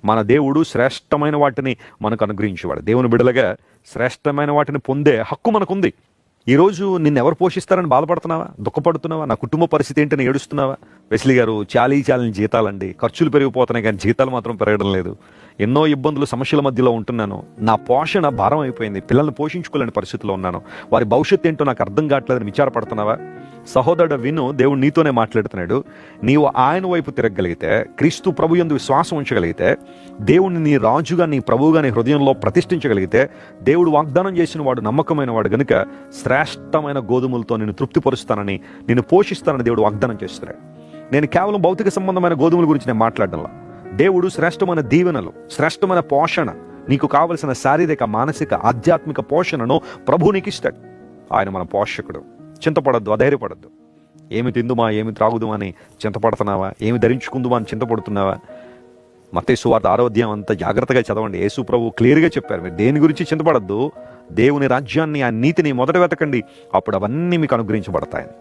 మన దేవుడు శ్రేష్టమైన వాటిని మనకు అనుగ్రహించేవాడు. దేవుని బిడ్డలుగా శ్రేష్టమైన వాటిని పొందే హక్కు మనకుంది. ఈరోజు నిన్ను ఎవరు పోషిస్తారని బాధపడుతున్నావా, దుఃఖపడుతున్నావా, నా కుటుంబ పరిస్థితి ఏంటని ఏడుస్తున్నావా? వెస్లీ గారు, చాలీని జీతాలండి, ఖర్చులు పెరిగిపోతున్నాయి కానీ జీతాలు మాత్రం పెరగడం లేదు, ఎన్నో ఇబ్బందులు సమస్యల మధ్యలో ఉంటున్నాను, నా పోషణ భారం అయిపోయింది, పిల్లల్ని పోషించుకోలేని పరిస్థితిలో ఉన్నాను, వారి భవిష్యత్తు ఏంటో నాకు అర్థం కావట్లేదని విచారపడుతున్నావా? సహోదరుడు విను, దేవుడు నీతోనే మాట్లాడుతున్నాడు. నీవు ఆయన వైపు తిరగగలిగితే, క్రీస్తు ప్రభు యందు విశ్వాసం ఉంచగలిగితే, దేవుడిని నీ రాజుగా నీ ప్రభువుగా నీ హృదయంలో ప్రతిష్ఠించగలిగితే, దేవుడు వాగ్దానం చేసిన వాడు నమ్మకమైన వాడు గనుక శ్రేష్టమైన గోధుమలతో నేను తృప్తిపరుస్తానని, నేను పోషిస్తానని దేవుడు వాగ్దానం చేస్తున్నాడు. నేను కేవలం భౌతిక సంబంధమైన గోధుమల గురించి నేను మాట్లాడడంలా. దేవుడు శ్రేష్టమైన దీవెనలు, శ్రేష్టమైన పోషణ, నీకు కావలసిన శారీరక, మానసిక, ఆధ్యాత్మిక పోషణను ప్రభువు నీకు ఇస్తాడు. ఆయన మన పోషకుడు. చింతపడద్దు, అధైర్యపడద్దు. ఏమి తిందుమా, ఏమి త్రాగుదుమా అని చింతపడుతున్నావా? ఏమి ధరించుకుందుమా అని చింతపడుతున్నావా? మత్తయి సువార్త 6వ అధ్యాయం అంతా జాగ్రత్తగా చదవండి. యేసు ప్రభు క్లియర్గా చెప్పారు, మీరు దేని గురించి చింతపడద్దు, దేవుని రాజ్యాన్ని, ఆ నీతిని మొదట వెతకండి, అప్పుడు అవన్నీ మీకు అనుగ్రహించబడతాయని.